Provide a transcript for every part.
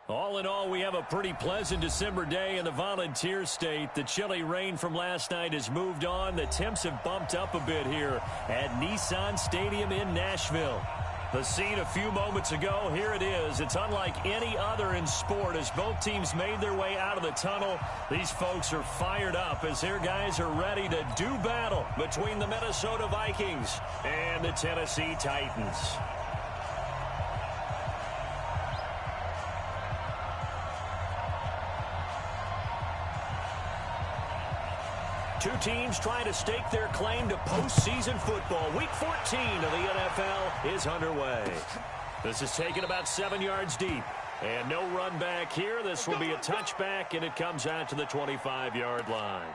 All in all, we have a pretty pleasant December day in the Volunteer State. The chilly rain from last night has moved on. The temps have bumped up a bit here at Nissan Stadium in Nashville. The scene a few moments ago, here it is. It's unlike any other in sport as both teams made their way out of the tunnel. These folks are fired up as their guys are ready to do battle between the Minnesota Vikings and the Tennessee Titans. Two teams trying to stake their claim to postseason football. Week 14 of the NFL is underway. This is taken about 7 yards deep. And no run back here. This will be a touchback, and it comes out to the 25-yard line.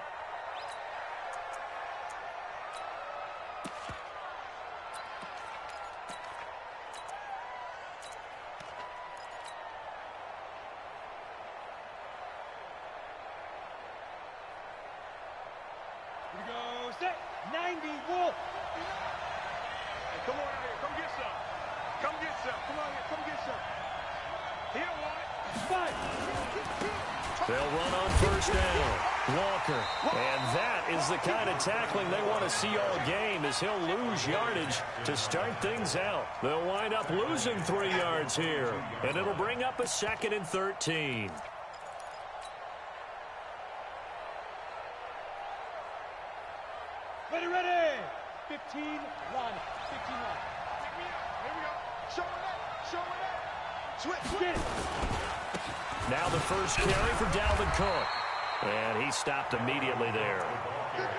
They'll run on first down. Walker. And that is the kind of tackling they want to see all game as he'll lose yardage to start things out. They'll wind up losing 3 yards here. And it'll bring up a 2nd and 13. Ready. 15, run. 15, run. Here we go. Show it up. Switch. Get it. Now the first carry for Dalvin Cook. And he stopped immediately there.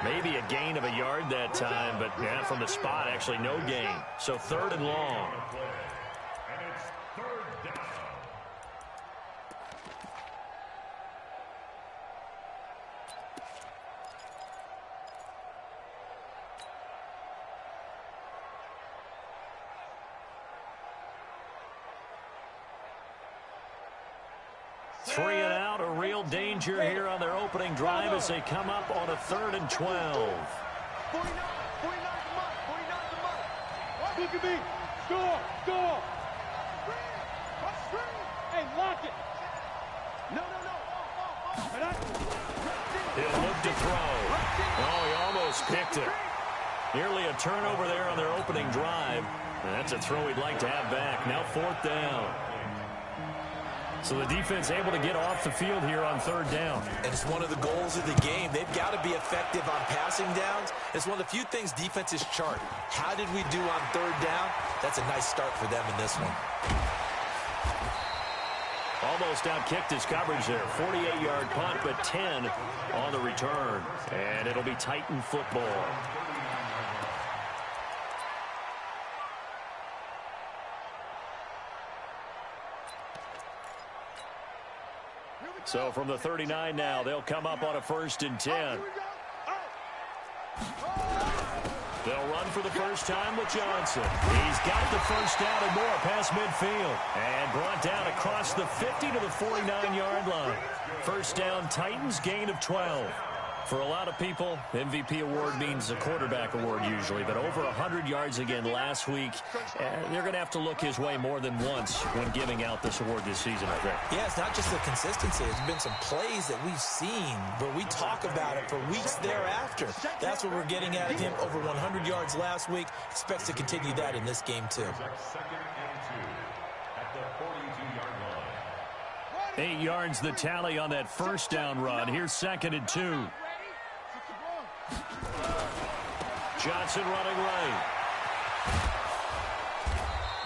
Maybe a gain of a yard that time, but yeah, from the spot, actually no gain. So 3rd and long. And it's 3rd down. Three and out, a real danger here on their opening drive as they come up on a 3rd and 12. 49 Look at me. Score. Hey, lock it. No. He'll look to throw. Oh, he almost picked it. Nearly a turnover there on their opening drive. And that's a throw he'd like to have back. Now 4th down. So the defense able to get off the field here on 3rd down. And it's one of the goals of the game. They've got to be effective on passing downs. It's one of the few things defenses chart. How did we do on 3rd down? That's a nice start for them in this one. Almost outkicked his coverage there. 48-yard punt, but 10 on the return. And it'll be Titan football. So from the 39 now, they'll come up on a 1st and 10. They'll run for the first time with Johnson. He's got the first down and more past midfield. And brought down across the 50 to the 49-yard line. First down, Titans, gain of 12. For a lot of people, MVP award means a quarterback award usually, but over 100 yards again last week. They're going to have to look his way more than once when giving out this award this season, I think. Yeah, it's not just the consistency. It's been some plays that we've seen, but we talk about it for weeks thereafter. That's what we're getting out of him. Over 100 yards last week. Expects to continue that in this game, too. 2nd and 2 at the 42-yard line. 8 yards the tally on that first down run. Here's 2nd and 2. Johnson running right.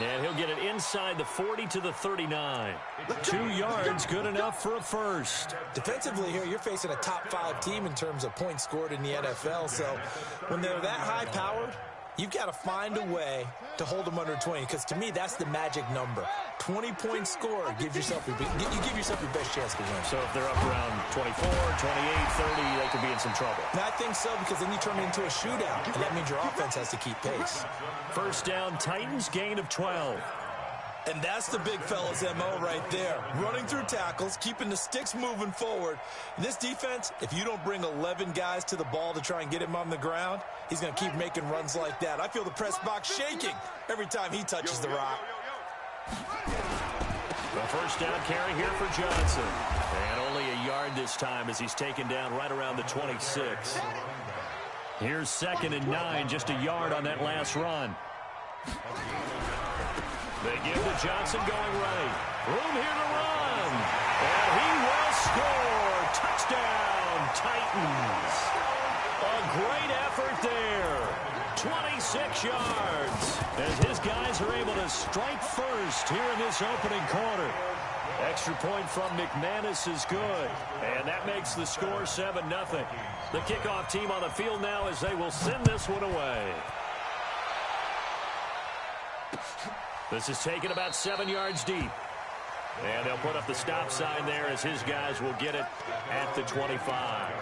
And he'll get it inside the 40 to the 39. 2 yards, good enough for a first. Defensively here, you're facing a top 5 team in terms of points scored in the NFL. So when they're that high-powered, you've got to find a way to hold them under 20, because to me, that's the magic number. 20-point score, you give yourself your best chance to win. So if they're up around 24, 28, 30, they could be in some trouble. And I think so, because then you turn it into a shootout, and that means your offense has to keep pace. First down, Titans, gain of 12. And that's the big fella's MO right there. Running through tackles, keeping the sticks moving forward. This defense, if you don't bring 11 guys to the ball to try and get him on the ground, he's going to keep making runs like that. I feel the press box shaking every time he touches the rock. A first down carry here for Johnson. And only a yard this time as he's taken down right around the 26. Here's 2nd and 9, just a yard on that last run. They give to Johnson going right. Room here to run. And he will score. Touchdown, Titans. A great effort there. 26 yards as his guys are able to strike first here in this opening quarter. Extra point from McManus is good, and that makes the score 7-0. The kickoff team on the field now as they will send this one away. This is taken about 7 yards deep. And they'll put up the stop sign there as his guys will get it at the 25.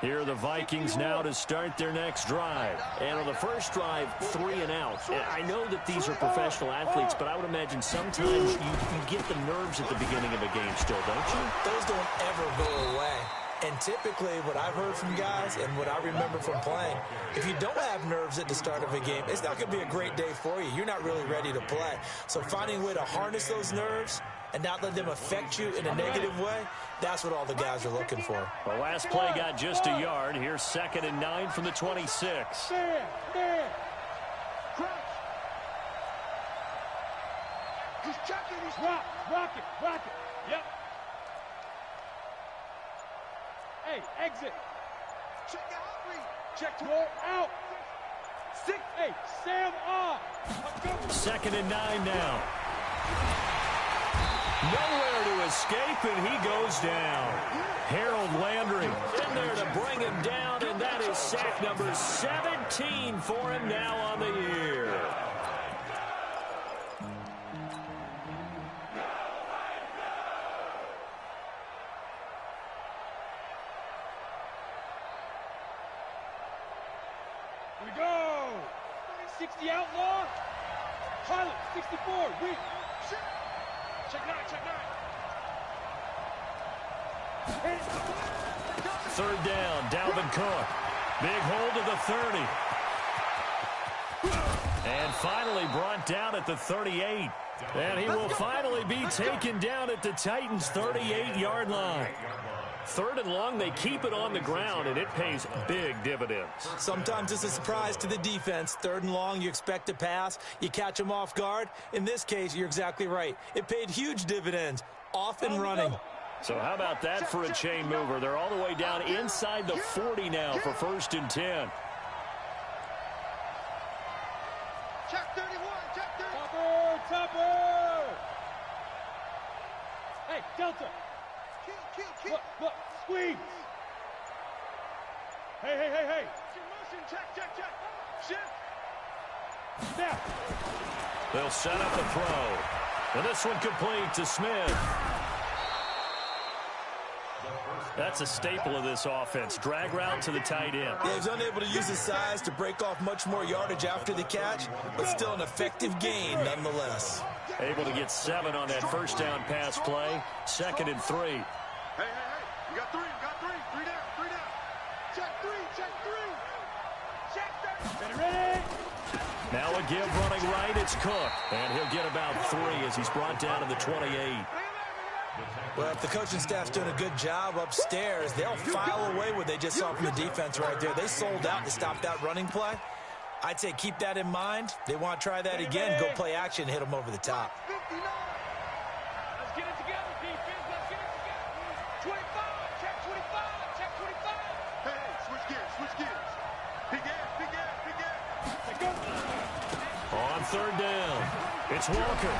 Here are the Vikings now to start their next drive. And on the first drive, 3 and out. And I know that these are professional athletes, but I would imagine sometimes you get the nerves at the beginning of a game still, don't you? Those don't ever go away. And typically what I've heard from guys and what I remember from playing, if you don't have nerves at the start of a game, it's not going to be a great day for you. You're not really ready to play. So finding a way to harness those nerves and not let them affect you in a negative way, that's what all the guys are looking for. The last play got just a yard. Here's 2nd and 9 from the 26. Man. Crouch. Just checking these. Rock it. Yep. Hey, exit. Check out, read. Check to roll out. 6, 8, Sam off. 2nd and 9 now. Nowhere to escape, and he goes down. Harold Landry in there to bring him down, and that is sack number 17 for him now on the year. Here we go. 60 outlaw. Pilot, 64. Read. Check 9. 3rd down, Dalvin Cook. Big hold to the 30. And finally brought down at the 38. And he will finally be taken down at the Titans' 38-yard line. 3rd and long, they keep it on the ground, and it pays big dividends. Sometimes it's a surprise to the defense. 3rd and long, you expect to pass. You catch them off guard. In this case, you're exactly right. It paid huge dividends, off and running. So how about that for a chain mover? They're all the way down inside the 40 now for 1st and 10. Check 31. Topper. Hey, Delta. Kill. Look. Squeeze. Hey. Motion. Check. Shift. Snap. They'll set up the throw. And this one complete to Smith. That's a staple of this offense. Drag route to the tight end. Yeah, he's unable to use his size to break off much more yardage after the catch, but still an effective gain nonetheless. Able to get 7 on that first down pass play. 2nd and 3. Hey. You got 3. 3 down. Check 3. Check 3. Ready. Now a give running right. It's Cook. And he'll get about 3 as he's brought down to the 28. Well, if the coaching staff's doing a good job upstairs, they'll file away what they just saw from the defense right there. They sold out to stop that running play. I'd say keep that in mind. They want to try that again. Go play action, hit them over the top. Let's get it together, defense. Let's get it together. 25. Check 25. Hey, switch gears. Big gas. On 3rd down, it's Walker.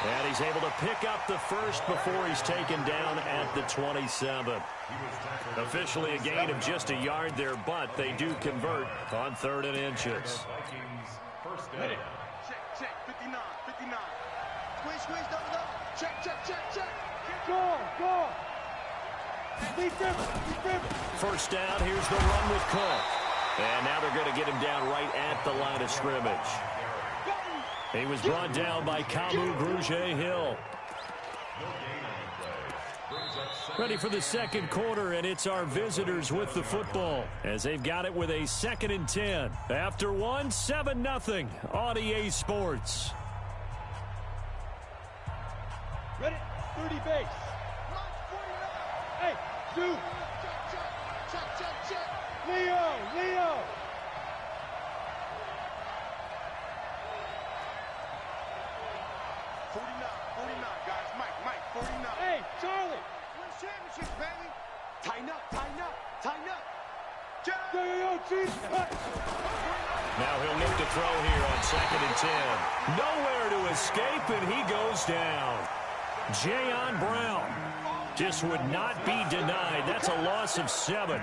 And he's able to pick up the first before he's taken down at the 27. Officially a gain of just a yard there, but they do convert on 3rd and inches. Hey. Check. 59. Squeeze, double. Check. Go. Lead river. First down, here's the run with Cook. And now they're going to get him down right at the line of scrimmage. He was brought down by Kamu Grugier-Hill. Ready for the second quarter, and it's our visitors with the football as they've got it with a 2nd and 10. After 7-0 on EA Sports. Ready? 30 base. Hey, dude. Check. Leo. 49, guys. Mike, 49. Hey, Charlie. Win championships, baby. Tighten up. Yo, Chief. Now he'll look to throw here on 2nd and 10. Nowhere to escape, and he goes down. Jayon Brown just would not be denied. That's a loss of 7.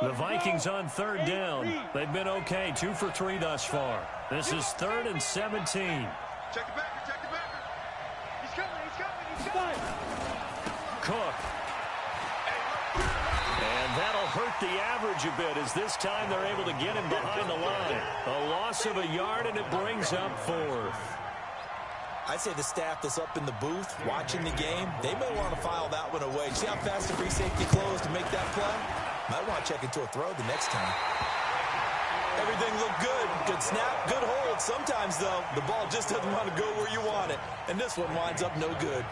The Vikings on 3rd down. They've been okay, 2 for 3 thus far. This is 3rd and 17. Check the backer. He's coming. Cook. And that'll hurt the average a bit as this time they're able to get him behind the line. A loss of a yard, and it brings up 4th. I'd say the staff that's up in the booth watching the game, they may want to file that one away. See how fast the free safety closed to make that play? Might want to check into a throw the next time. Everything looked good. Good snap, good hold. Sometimes, though, the ball just doesn't want to go where you want it. And this one winds up no good.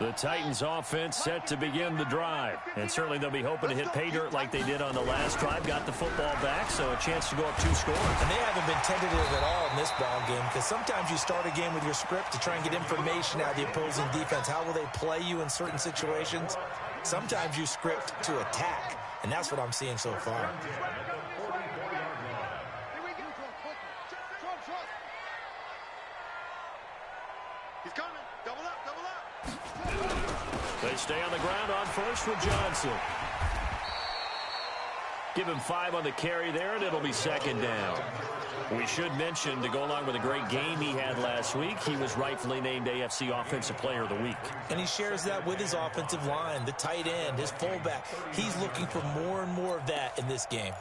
The Titans offense set to begin the drive. And certainly they'll be hoping to hit pay dirt like they did on the last drive. Got the football back, so a chance to go up 2 scores. And they haven't been tentative at all in this ball game because sometimes you start a game with your script to try and get information out of the opposing defense. How will they play you in certain situations? Sometimes you script to attack, and that's what I'm seeing so far. He's coming. Double up. They stay on the ground on first with Johnson. Give him 5 on the carry there, and it'll be 2nd down. We should mention, to go along with a great game he had last week, he was rightfully named AFC Offensive Player of the Week. And he shares that with his offensive line, the tight end, his fullback. He's looking for more and more of that in this game.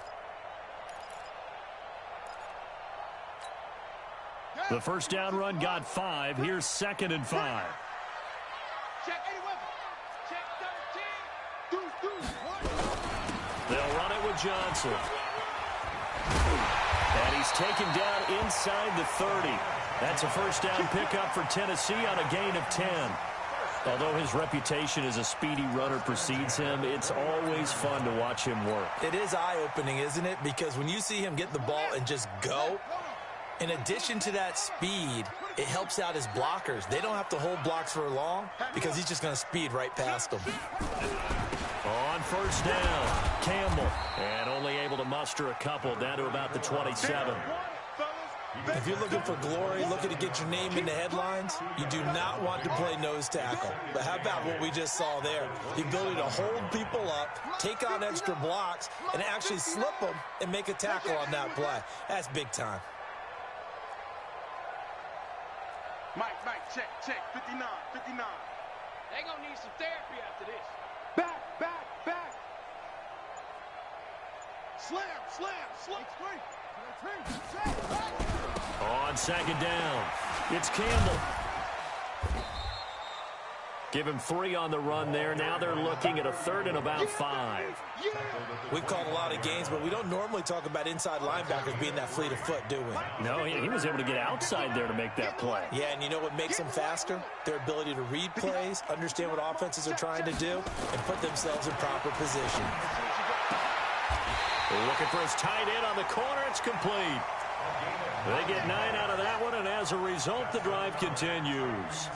The first down run got 5. Here's 2nd and 5. Check 8 weapon. Check 13. They'll run it with Johnson. And he's taken down inside the 30. That's a first down pickup for Tennessee on a gain of 10. Although his reputation as a speedy runner precedes him, it's always fun to watch him work. It is eye-opening, isn't it? Because when you see him get the ball and just go, in addition to that speed, it helps out his blockers. They don't have to hold blocks for long because he's just going to speed right past them. On first down, Campbell. And only able to muster a couple down to about the 27. If you're looking for glory, looking to get your name in the headlines, you do not want to play nose tackle. But how about what we just saw there? The ability to hold people up, take on extra blocks, and actually slip them and make a tackle on that play. That's big time. Mike, check. 59. They gonna need some therapy after this. Back. Slam. On 2nd down, it's Campbell. Give him 3 on the run there. Now they're looking at a 3rd and about 5. We've called a lot of games, but we don't normally talk about inside linebackers being that fleet of foot, do we? No, he was able to get outside there to make that play. Yeah, and you know what makes them faster? Their ability to read plays, understand what offenses are trying to do, and put themselves in proper position. Looking for his tight end on the corner. It's complete. They get 9 out of that one, and as a result, the drive continues.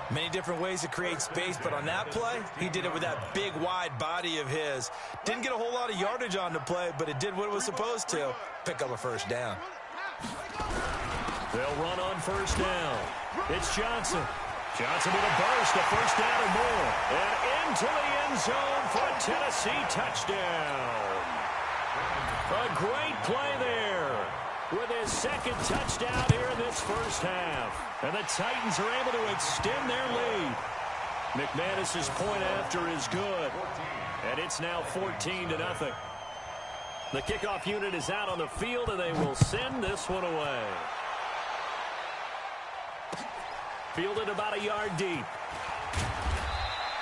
Many different ways to create space, but on that play, he did it with that big, wide body of his. Didn't get a whole lot of yardage on the play, but it did what it was supposed to. Pick up a first down. They'll run on first down. It's Johnson. Johnson with a burst, a first down or more. And into the end zone for a Tennessee touchdown. A great play there with his second touchdown here in this first half. And the Titans are able to extend their lead. McManus's point after is good. And it's now 14-0. The kickoff unit is out on the field, and they will send this one away. Fielded about a yard deep.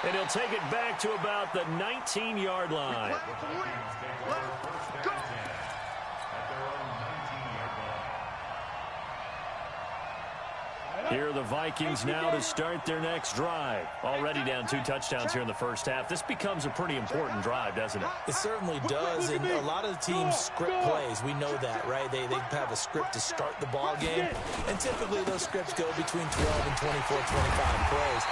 And he'll take it back to about the 19-yard line. Here are the Vikings now to start their next drive. Already down 2 touchdowns here in the first half. This becomes a pretty important drive, doesn't it? It certainly does, and a lot of the teams script plays. We know that, right? They have a script to start the ball game, and typically those scripts go between 12 and 24, 25 plays.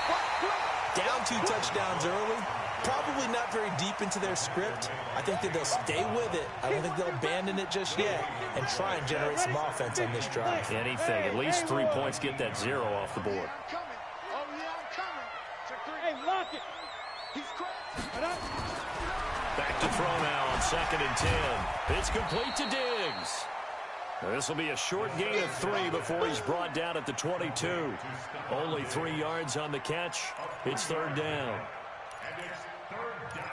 Down 2 touchdowns early, probably not very deep into their script. I think that they'll stay with it. I don't think they'll abandon it just yet and try and generate some offense on this drive. Anything. At least 3 points, get that 0 off the board. Back to throw now on 2nd and 10. It's complete to Diggs. This will be a short gain of 3 before he's brought down at the 22. Only 3 yards on the catch. It's 3rd down. And it's 3rd down.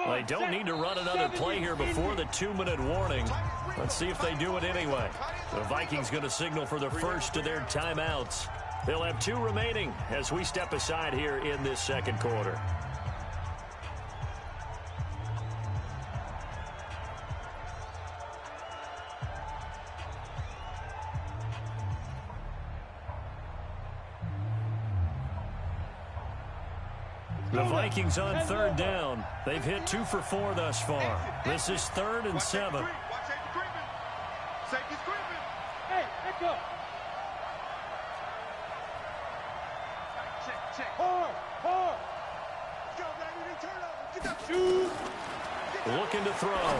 They don't need to run another play here before the 2-minute warning. Let's see if they do it anyway. The Vikings going to signal for the first of their timeouts. They'll have 2 remaining as we step aside here in this second quarter. The Vikings on 3rd down. They've hit 2 for 4 thus far. This is 3rd and 7. Safety's creeping. Hey, let go. Check. Hard. Let's go, baby. Turn over. Get that shoot. Looking to throw.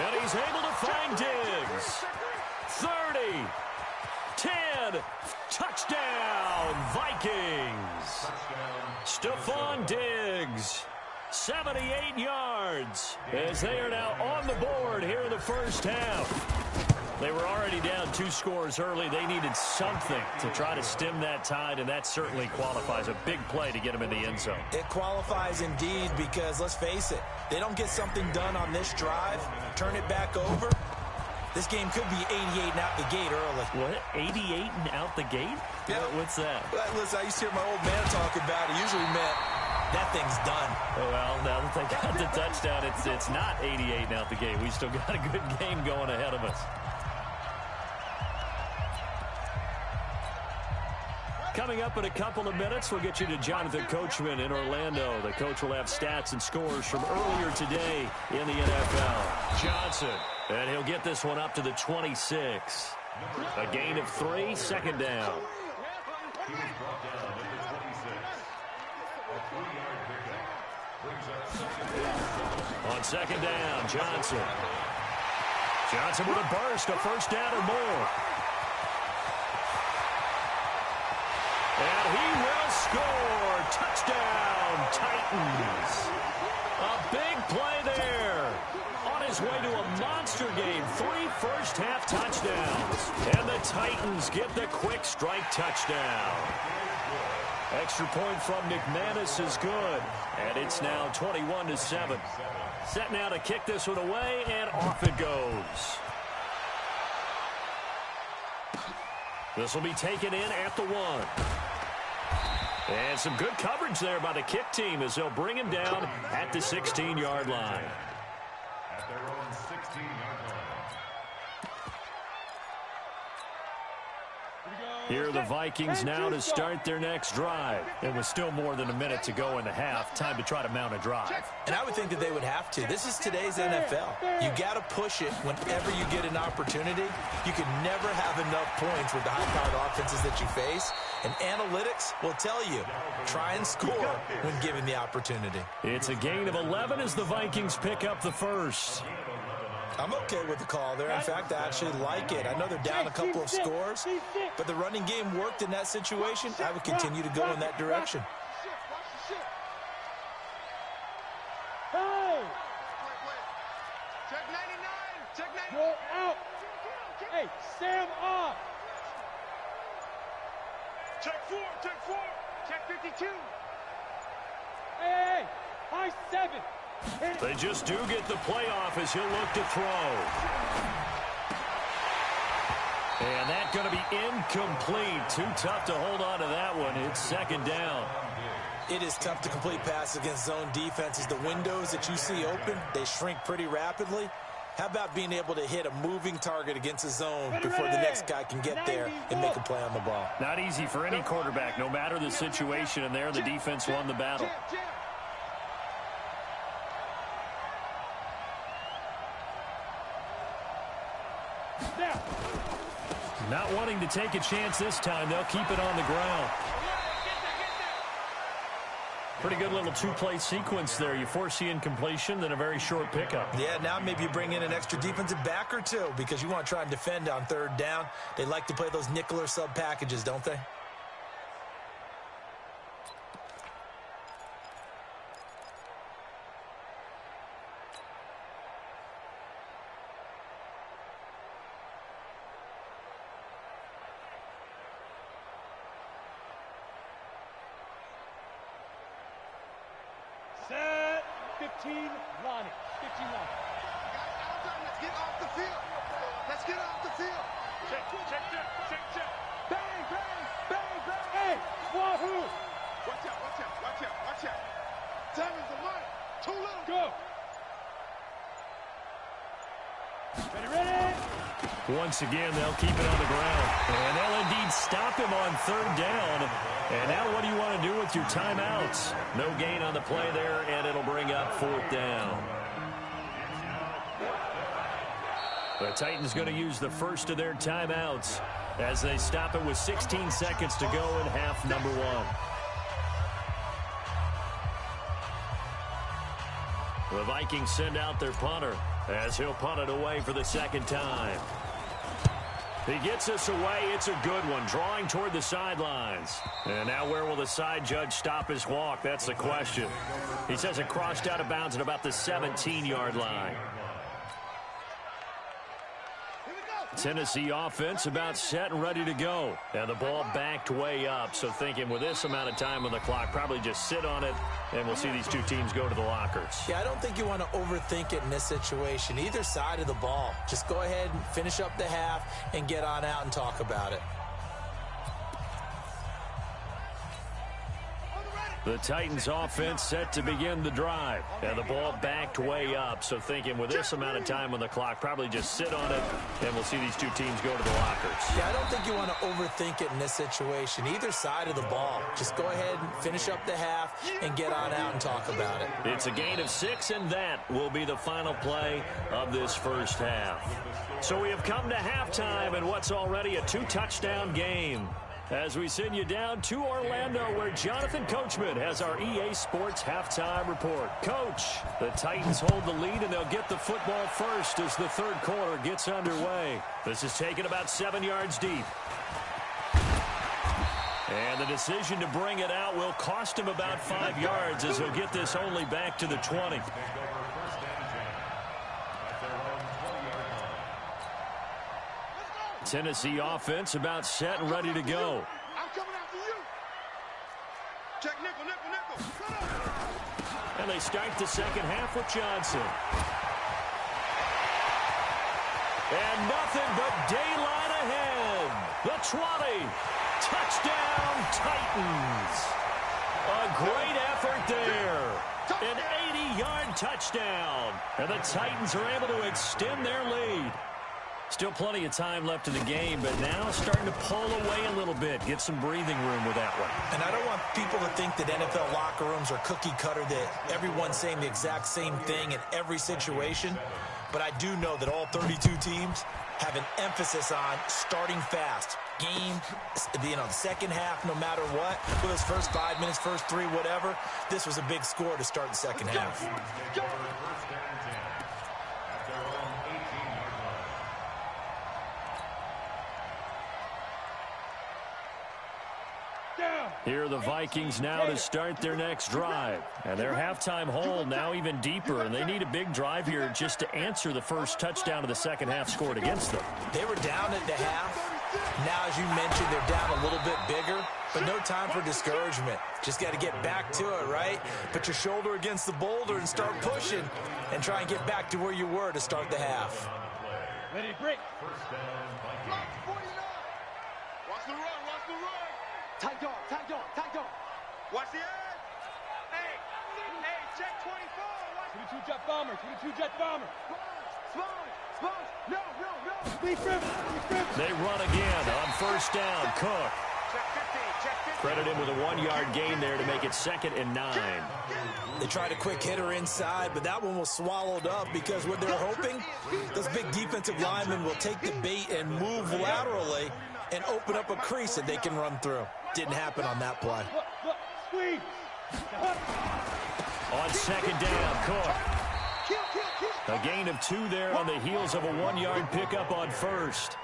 And he's able to find Diggs. 30. 10. Touchdown, Vikings. Stephon Diggs. 78 yards as they are now on the board here in the first half. They were already down 2 scores early. They needed something to try to stem that tide, and that certainly qualifies. A big play to get them in the end zone. It qualifies indeed because, let's face it, they don't get something done on this drive, turn it back over, this game could be 88 and out the gate early. What? 88 and out the gate? Yeah. What's that? Listen, I used to hear my old man talk about it. Usually meant that thing's done. Well, now that they got the touchdown, it's not 88 and out the gate. We still got a good game going ahead of us. Coming up in a couple of minutes, we'll get you to Jonathan Coachman in Orlando. The coach will have stats and scores from earlier today in the NFL. Johnson, and he'll get this one up to the 26. A gain of 3, 2nd down. He was brought down at the 26. A 3-yard pickup brings up 2nd down. On 2nd down, Johnson. Johnson with a burst, a 1st down or more. And he will score. Touchdown, Titans. A big play there. On his way to a monster game. 3 first-half touchdowns. And the Titans get the quick strike touchdown. Extra point from McManus is good. And it's now 21-7. Set now to kick this one away, and off it goes. This will be taken in at the 1. And some good coverage there by the kick team as they'll bring him down at the 16-yard line. At their own 16-yard line. Here we go. Here are the Vikings now to start their next drive. It was still more than a minute to go in the half. Time to try to mount a drive. And I would think that they would have to. This is today's NFL. You got to push it whenever you get an opportunity. You can never have enough points with the high-powered offenses that you face. And analytics will tell you, try and score when given the opportunity. It's a gain of 11 as the Vikings pick up the first. I'm okay with the call there. In fact, I actually like it. I know they're down a couple of scores, but the running game worked in that situation. I would continue to go in that direction. Hey! Check 99! Check 99! Go out! Hey, Sam off! Check 4! Check 4! Check 52! Hey! High 7! They just do get the playoff as he'll look to throw. And that's going to be incomplete. Too tough to hold on to that one. It's second down. It is tough to complete passes against zone defenses. The windows that you see open, they shrink pretty rapidly. How about being able to hit a moving target against a zone before the next guy can get there and make a play on the ball? Not easy for any quarterback, no matter the situation. And there, the defense won the battle. Not wanting to take a chance this time. They'll keep it on the ground. Pretty good little two-play sequence there. You force the incompletion, then a very short pickup. Yeah, now maybe you bring in an extra defensive back or two because you want to try and defend on third down. They like to play those nickel or sub packages, don't they? Set 15 line. 15 line. Let's get off the field. Let's get off the field. Check, check, check, check, check. Bang, bang, bang, bang. Hey, wahoo. Watch out, watch out, watch out, watch out. Time is the money. Too little. Go. Ready, ready. Once again, they'll keep it on the ground. And they'll indeed stop him on third down. And now what do you want to do with your timeouts? No gain on the play there, and it'll bring up fourth down. The Titans going to use the first of their timeouts as they stop it with 16 seconds to go in half number one. The Vikings send out their punter as he'll punt it away for the second time. He gets us away. It's a good one, drawing toward the sidelines. And now where will the side judge stop his walk? That's the question. He says it crossed out of bounds at about the 17-yard line. Tennessee offense about set and ready to go. And the ball backed way up. So thinking with this amount of time on the clock, probably just sit on it, and we'll see these two teams go to the lockers. Yeah, I don't think you want to overthink it in this situation. Either side of the ball. Just go ahead and finish up the half and get on out and talk about it. The Titans offense set to begin the drive. And the ball backed way up. So thinking with this amount of time on the clock, probably just sit on it, and we'll see these two teams go to the lockers. Yeah, I don't think you want to overthink it in this situation. Either side of the ball. Just go ahead and finish up the half and get on out and talk about it. It's a gain of 6, and that will be the final play of this first half. So we have come to halftime in what's already a 2-touchdown game. As we send you down to Orlando, where Jonathan Coachman has our EA Sports halftime report. Coach, the Titans hold the lead, and they'll get the football first as the third quarter gets underway. This is taken about 7 yards deep. And the decision to bring it out will cost him about 5 yards, as he'll get this only back to the 20. Tennessee offense about set and ready to go. I'm coming after you. Check nickel, nickel, nickel. And they start the second half with Johnson. And nothing but daylight ahead. The 20. Touchdown, Titans. A great effort there. An 80-yard touchdown. And the Titans are able to extend their lead. Still plenty of time left in the game, but now starting to pull away a little bit. Get some breathing room with that one. And I don't want people to think that NFL locker rooms are cookie cutter, that everyone's saying the exact same thing in every situation. But I do know that all 32 teams have an emphasis on starting fast. Game, the second half, no matter what. For those first 5 minutes, first 3, whatever, this was a big score to start the second half. Here are the Vikings now to start their next drive. And their halftime hole now even deeper, and they need a big drive here just to answer the first touchdown of the second half scored against them. They were down at the half. Now, as you mentioned, they're down a little bit bigger, but no time for discouragement. Just got to get back to it, right? Put your shoulder against the boulder and start pushing and try and get back to where you were to start the half. Ready to break. First down, Vikings. Watch the run, watch the run. Tight dog, tight dog, tight dog. Watch the edge. Hey, check 24. Watch 22 jet bomber, 22 jet bomber. Smalls. No. Leaf rim. They run again on first down. Cook. Check 15, check 15. Credit him with a 1-yard gain there to make it 2nd and 9. They tried a quick hitter inside, but that one was swallowed up because what they're hoping, those big defensive linemen will take the bait and move laterally and open up a crease that they can run through. Didn't happen on that play. Squeeze. On 2nd down, Cook. A gain of 2 there on the heels of a 1-yard pickup on first.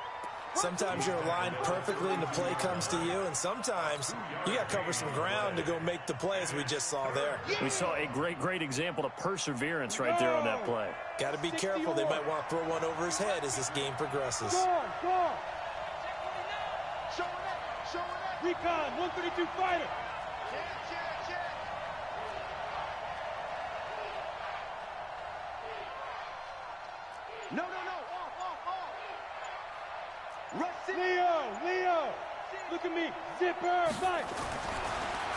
Sometimes you're aligned perfectly and the play comes to you, and sometimes you got to cover some ground to go make the play, as we just saw there. We saw a great example of perseverance right there on that play. Got to be careful. They might want to throw one over his head as this game progresses. Go. Show it. Recon, 132 fighter. Check. No. Off. Rush it. Leo. Look at me. Zipper, fight.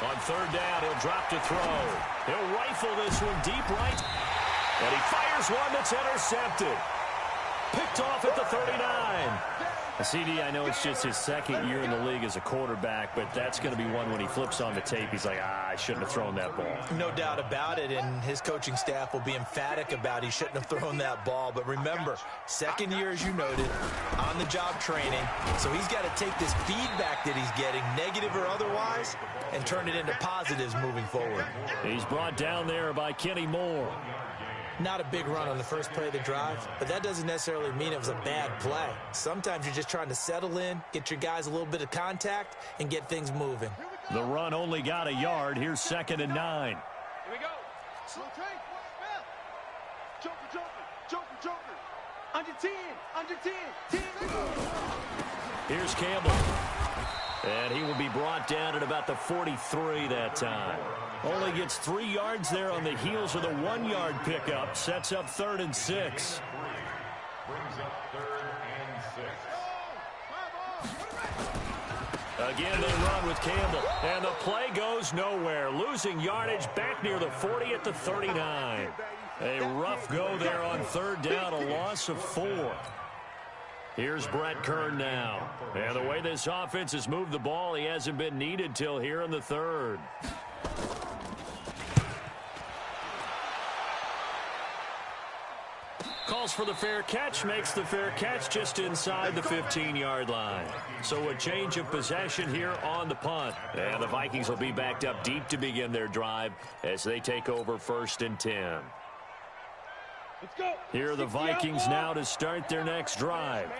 On 3rd down, he'll drop to throw. He'll rifle this one deep right. And he fires one that's intercepted. Picked off at the 39. CD, I know it's just his 2nd year in the league as a quarterback, but that's going to be one when he flips on the tape. He's like, I shouldn't have thrown that ball. No doubt about it, and his coaching staff will be emphatic about he shouldn't have thrown that ball. But remember, 2nd year, as you noted, on-the-job training. So he's got to take this feedback that he's getting, negative or otherwise, and turn it into positives moving forward. He's brought down there by Kenny Moore. Not a big run on the first play of the drive, but that doesn't necessarily mean it was a bad play. Sometimes you're just trying to settle in, get your guys a little bit of contact, and get things moving. The run only got a yard. Here's 2nd and 9. Here we go. Slow train. Joker. Under 10. Here's Campbell. And he will be brought down at about the 43 that time. Only gets 3 yards there on the heels of the 1-yard pickup. Sets up 3rd and 6. Brings up 3rd and 6. Again, they run with Campbell. And the play goes nowhere. Losing yardage back near the 40 at the 39. A rough go there on 3rd down, a loss of 4. Here's Brett Kern now. And the way this offense has moved the ball, he hasn't been needed till here in the 3rd. Calls for the fair catch, makes the fair catch just inside the 15-yard line. So a change of possession here on the punt. And the Vikings will be backed up deep to begin their drive as they take over 1st and 10. Let's go. Here are the Vikings now to start their next drive.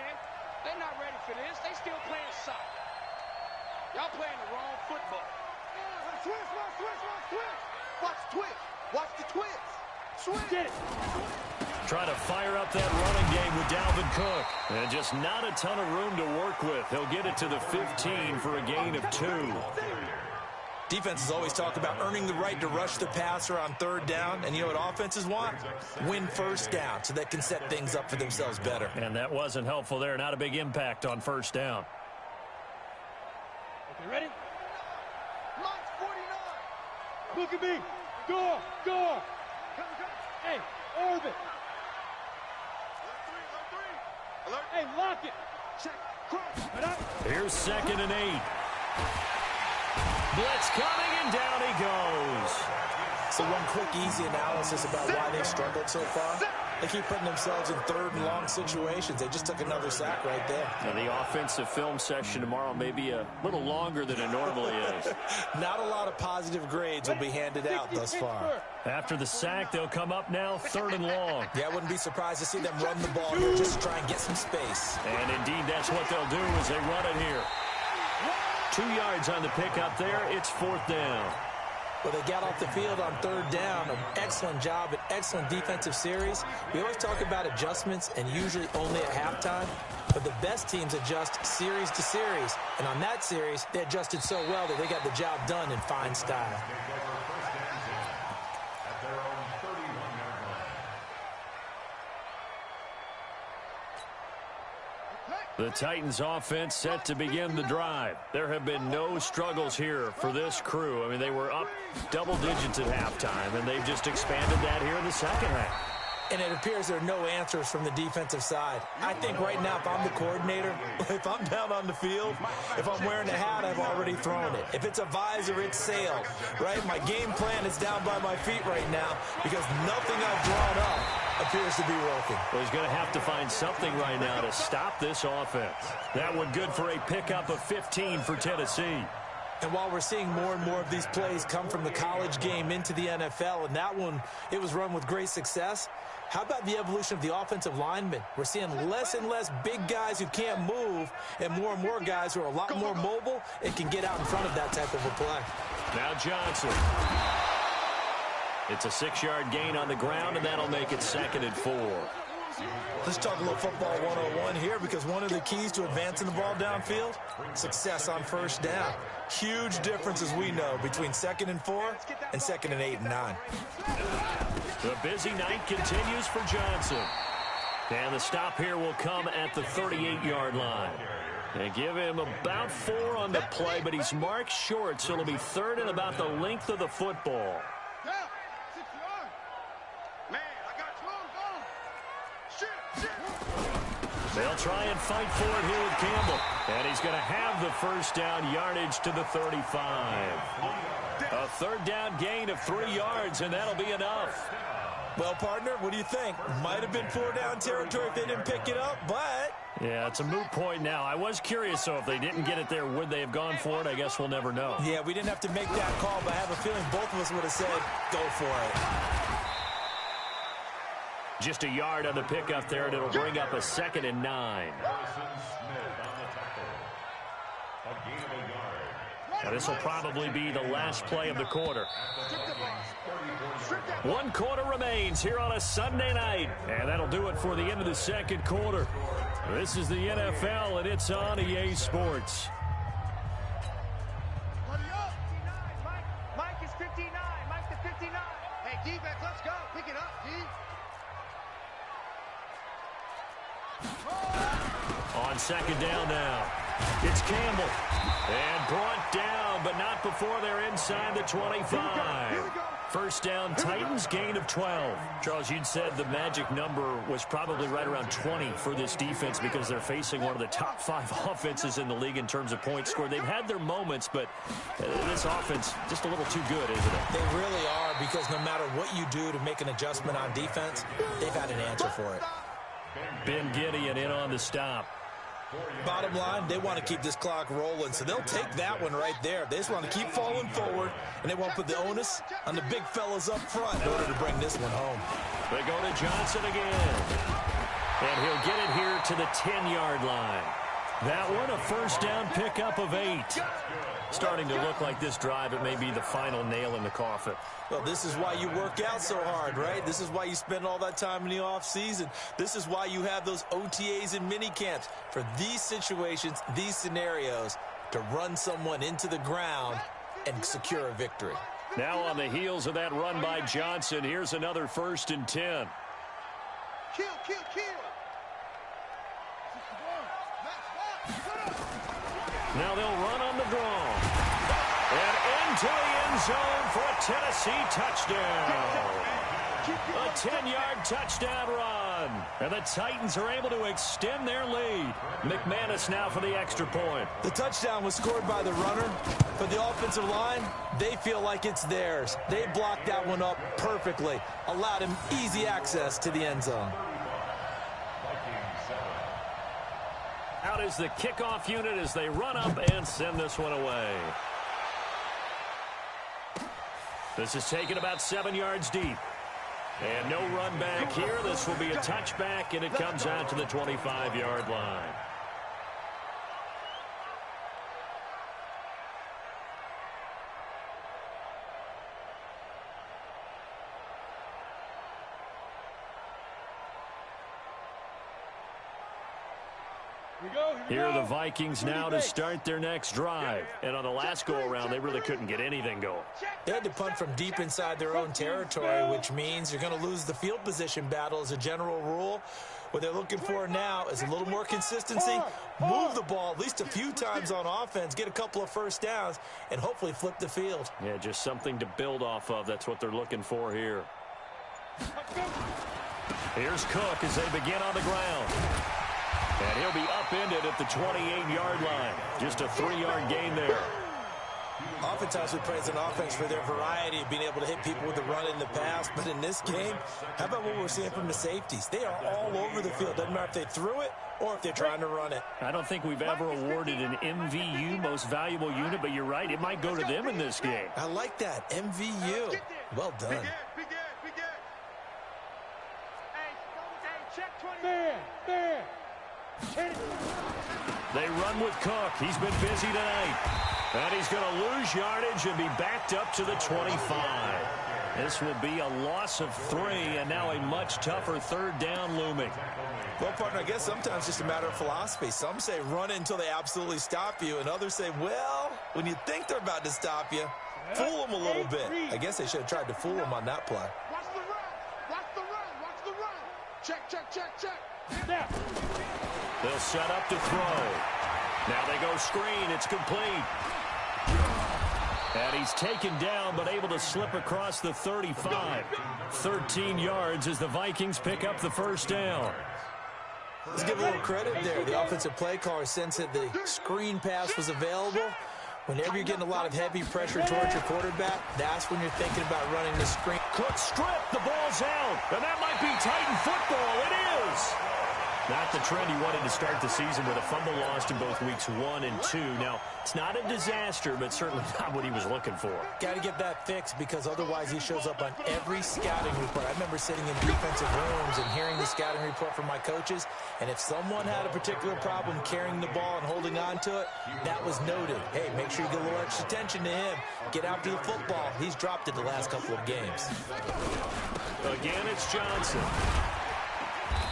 They're not ready for this. They still playing soccer. Y'all playing the wrong football. Watch the twist. Switch. Trying to fire up that running game with Dalvin Cook. And just not a ton of room to work with. He'll get it to the 15 for a gain of 2. Defenses always talk about earning the right to rush the passer on 3rd down. And you know what offenses want? Win 1st down so they can set things up for themselves better. And that wasn't helpful there. Not a big impact on 1st down. Okay, ready? Look at me. Go. Hey, orbit. Hey, lock it. Check. Cross. Here's 2nd and 8. Blitz coming, and down he goes. So one quick, easy analysis about why they've struggled so far. They keep putting themselves in 3rd and long situations. They just took another sack right there. Now, the offensive film session tomorrow may be a little longer than it normally is. Not a lot of positive grades will be handed out thus far. After the sack, they'll come up now 3rd and long. Yeah, I wouldn't be surprised to see them run the ball here just to try and get some space. And indeed, that's what they'll do as they run it here. 2 yards on the pickup there. It's 4th down. Well, they got off the field on 3rd down. An excellent job, an excellent defensive series. We always talk about adjustments and usually only at halftime. But the best teams adjust series to series. And on that series, they adjusted so well that they got the job done in fine style. The Titans offense set to begin the drive. There have been no struggles here for this crew. I mean, they were up double digits at halftime, and they've just expanded that here in the second half. And it appears there are no answers from the defensive side. I think right now, if I'm the coordinator, if I'm down on the field, if I'm wearing a hat, I've already thrown it. If it's a visor, it's sailed, right? My game plan is down by my feet right now because nothing I've drawn up appears to be working. Well, he's going to have to find something right now to stop this offense. That one good for a pickup of 15 for Tennessee. And while we're seeing more and more of these plays come from the college game into the NFL, and that one, it was run with great success, how about the evolution of the offensive linemen? We're seeing less and less big guys who can't move and more guys who are a lot more mobile and can get out in front of that type of a play. Now Johnson. It's a 6-yard gain on the ground, and that'll make it 2nd and 4. Let's talk a little football 101 here, because one of the keys to advancing the ball downfield, success on 1st down. Huge difference, as we know, between 2nd and 4 and 2nd and 8 and 9. The busy night continues for Johnson. And the stop here will come at the 38-yard line. They give him about 4 on the play, but he's marked short, so it'll be 3rd and about the length of the football. They'll try and fight for it here with Campbell. And he's going to have the 1st down, yardage to the 35. A 3rd down gain of 3 yards, and that'll be enough. Well, partner, what do you think? Might have been 4 down territory if they didn't pick it up, but... Yeah, it's a moot point now. I was curious, so if they didn't get it there, would they have gone for it? I guess we'll never know. Yeah, we didn't have to make that call, but I have a feeling both of us would have said, go for it. Just a yard on the pickup there, and it'll bring up a 2nd and 9. Now, this will probably be the last play of the quarter. 1 quarter remains here on a Sunday night, and that'll do it for the end of the 2nd quarter. This is the NFL, and it's on EA Sports. Mike is 59. Mike to 59. Hey, defense, let's go. Pick it up, D. On 2nd down now, it's Campbell. And brought down, but not before they're inside the 25. 1st down, Titans, gain of 12. Charles, you'd said the magic number was probably right around 20 for this defense because they're facing one of the top 5 offenses in the league in terms of points scored. They've had their moments, but this offense just a little too good, isn't it? They really are, because no matter what you do to make an adjustment on defense, they've had an answer for it. Ben Gideon in on the stop. Bottom line, they want to keep this clock rolling, so they'll take that one right there. They just want to keep falling forward, and they won't put the onus on the big fellas up front in order to bring this one home. They go to Johnson again. And he'll get it here to the 10-yard line. That one, a 1st down pickup of 8. Starting to look like this drive, it may be the final nail in the coffin. Well, this is why you work out so hard, right? This is why you spend all that time in the offseason. This is why you have those OTAs and mini camps for these situations, these scenarios, to run someone into the ground and secure a victory. Now on the heels of that run by Johnson, here's another 1st and 10. Kill. Now they'll run on the draw. And into the end zone for a Tennessee touchdown. A 10-yard touchdown run. And the Titans are able to extend their lead. McManus now for the extra point. The touchdown was scored by the runner, but the offensive line, they feel like it's theirs. They blocked that one up perfectly, allowed him easy access to the end zone. Out is the kickoff unit as they run up and send this one away. This is taken about 7 yards deep. And no run back here. This will be a touchback, and it comes out to the 25-yard line. Here are the Vikings now to start their next drive. And on the last go-around, they really couldn't get anything going. They had to punt from deep inside their own territory, which means you're going to lose the field position battle as a general rule. What they're looking for now is a little more consistency, move the ball at least a few times on offense, get a couple of first downs, and hopefully flip the field. Yeah, just something to build off of. That's what they're looking for here. Here's Cook as they begin on the ground. And he'll be upended at the 28-yard line. Just a 3-yard gain there. Oftentimes we praise an offense for their variety of being able to hit people with the run in the pass. But in this game, how about what we're seeing from the safeties? They are all over the field. Doesn't matter if they threw it or if they're trying to run it. I don't think we've ever awarded an MVU, most valuable unit, but you're right. It might go to them in this game. I like that. MVU. Well done. They run with Cook. He's been busy tonight. And he's going to lose yardage and be backed up to the 25. This will be a loss of 3, and now a much tougher third down looming. Well, partner, I guess sometimes it's just a matter of philosophy. Some say run it until they absolutely stop you, and others say, well, when you think they're about to stop you, fool them a little bit. I guess they should have tried to fool them on that play. Watch the run. Watch the run. Watch the run. Check, check, check, check. Now. They'll set up to throw. Now they go screen. It's complete. And he's taken down, but able to slip across the 35. 13 yards as the Vikings pick up the first down. Let's give a little credit there. The offensive play caller sensed that the screen pass was available. Whenever you're getting a lot of heavy pressure towards your quarterback, that's when you're thinking about running the screen. Cook stripped. The ball's out. And that might be Titan football. It is. Not the trend he wanted to start the season with a fumble lost in both weeks 1 and 2. Now, it's not a disaster, but certainly not what he was looking for. Got to get that fixed because otherwise he shows up on every scouting report. I remember sitting in defensive rooms and hearing the scouting report from my coaches, and if someone had a particular problem carrying the ball and holding on to it, that was noted. Hey, make sure you get a little extra attention to him. Get after the football. He's dropped it the last couple of games. Again, it's Johnson.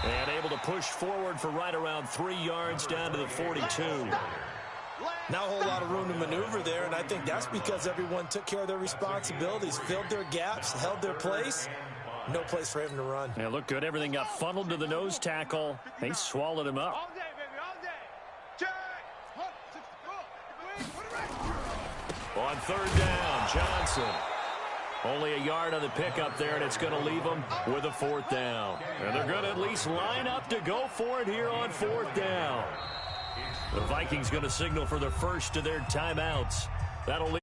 And able to push forward for right around 3 yards down to the 42. Not a whole lot of room to maneuver there, and I think that's because everyone took care of their responsibilities, filled their gaps, held their place. No place for him to run. Yeah, looked good. Everything got funneled to the nose tackle. He swallowed him up. All day, baby, all day. Check. On third down, Johnson. Only a yard on the pickup there, and it's going to leave them with a 4th down. And they're going to at least line up to go for it here on 4th down. The Vikings going to signal for the first of their timeouts. That'll leave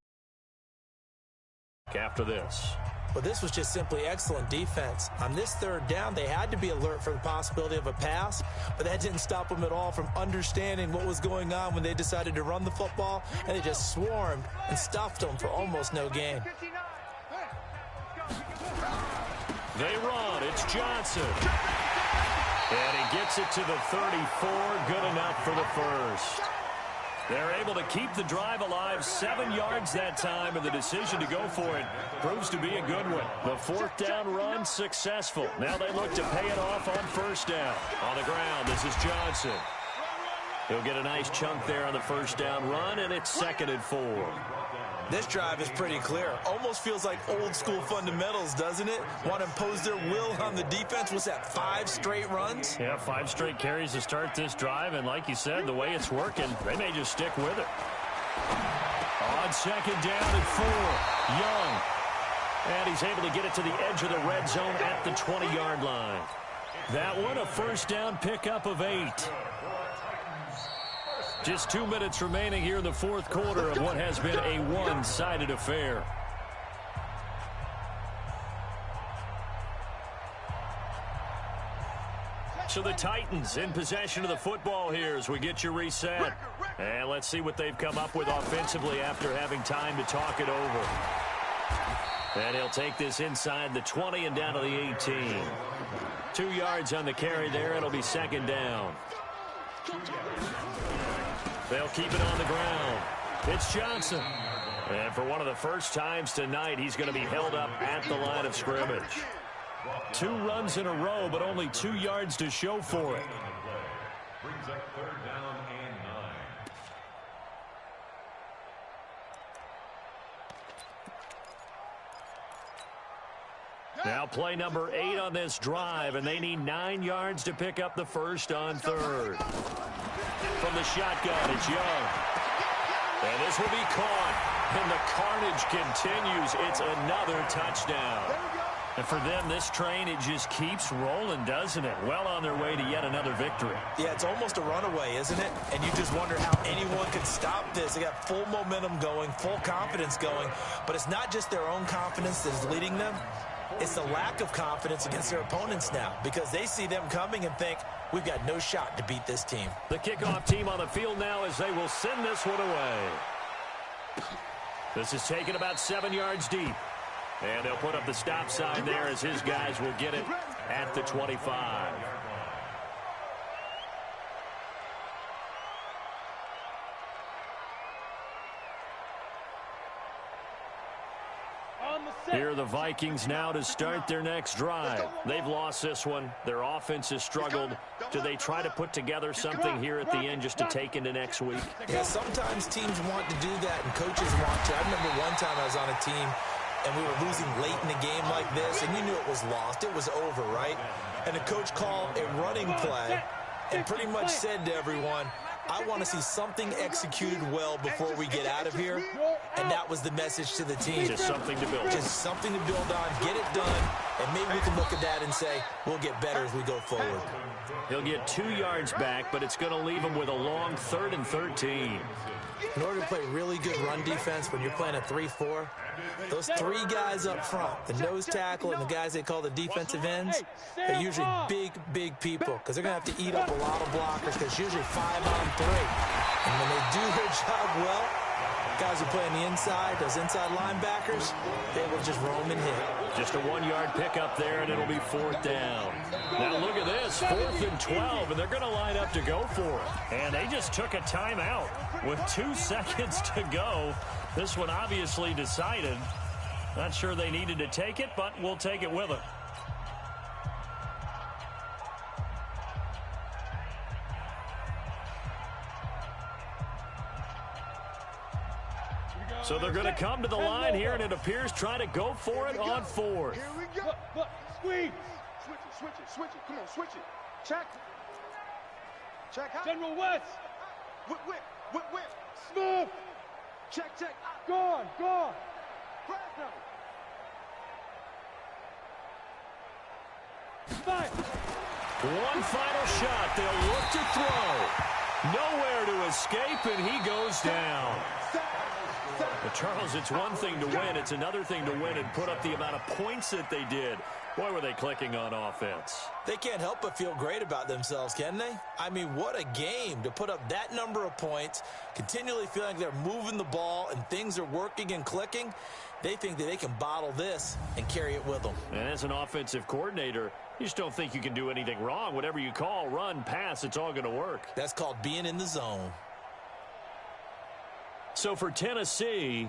after this. Well, this was just simply excellent defense. On this 3rd down, they had to be alert for the possibility of a pass, but that didn't stop them at all from understanding what was going on when they decided to run the football, and they just swarmed and stuffed them for almost no gain. They run. It's Johnson. And he gets it to the 34. Good enough for the first. They're able to keep the drive alive. 7 yards that time, and the decision to go for it proves to be a good one. The 4th down run successful. Now they look to pay it off on 1st down. On the ground, this is Johnson. He'll get a nice chunk there on the 1st down run, and it's 2nd and 4. This drive is pretty clear. Almost feels like old school fundamentals, doesn't it? Want to impose their will on the defense. Was that 5 straight runs? Yeah, 5 straight carries to start this drive. And like you said, the way it's working, they may just stick with it. On 2nd down and 4, Young. And he's able to get it to the edge of the red zone at the 20-yard line. That one, a first down pickup of 8. Just 2 minutes remaining here in the fourth quarter of what has been a one-sided affair. So the Titans in possession of the football here as we get you reset. And let's see what they've come up with offensively after having time to talk it over. And he'll take this inside the 20 and down to the 18. 2 yards on the carry there. It'll be second down. They'll keep it on the ground. It's Johnson. And for one of the first times tonight, he's going to be held up at the line of scrimmage. 2 runs in a row, but only 2 yards to show for it. Brings up third down and 9. Now play number 8 on this drive, and they need 9 yards to pick up the first on third. From the shotgun, it's Young. And this will be caught. And the carnage continues. It's another touchdown. And for them, this train, it just keeps rolling, doesn't it? Well on their way to yet another victory. Yeah, it's almost a runaway, isn't it? And you just wonder how anyone could stop this. They got full momentum going, full confidence going. But it's not just their own confidence that is leading them. It's the lack of confidence against their opponents now because they see them coming and think, we've got no shot to beat this team. The kickoff team on the field now as they will send this one away. This is taken about 7 yards deep. And they'll put up the stop sign there as his guys will get it at the 25. Here are the Vikings now to start their next drive. They've lost this one. Their offense has struggled. Do they try to put together something here at the end just to take into next week? Yeah, sometimes teams want to do that and coaches want to. I remember one time I was on a team and we were losing late in a game like this, and you knew it was lost. It was over, right? And the coach called a running play and pretty much said to everyone, I want to see something executed well before we get out of here. And that was the message to the team. Just something to build on. Just something to build on, get it done, and maybe we can look at that and say, we'll get better as we go forward. He'll get 2 yards back, but it's going to leave him with a long 3rd and 13. In order to play really good run defense when you're playing a 3-4, those 3 guys up front, the nose tackle and the guys they call the defensive ends, they're usually big people because they're going to have to eat up a lot of blockers because it's usually 5 on 3. And when they do their job well, guys who play on the inside, those inside linebackers, they will just roam and hit. Just a 1-yard pickup there, and it'll be 4th down. Now look at this, 4th and 12, and they're going to line up to go for it. And they just took a timeout with 2 seconds to go. This one obviously decided. Not sure they needed to take it, but we'll take it with them. So they're going to come to the line here, and it appears try to go for it on 4th. Here we go. Look, squeeze. Switch it. Come on, switch it. Check. Check out. General West. Whip. Smooth. Check. Gone. Fresno. Five. One final shot. They'll look to throw. Nowhere to escape, and he goes down. But Charles, it's one thing to win. It's another thing to win and put up the amount of points that they did. Boy, were they clicking on offense. They can't help but feel great about themselves, can they? I mean, what a game to put up that number of points, continually feeling like they're moving the ball and things are working and clicking. They think that they can bottle this and carry it with them. And as an offensive coordinator, you just don't think you can do anything wrong. Whatever you call, run, pass, it's all going to work. That's called being in the zone. So for Tennessee,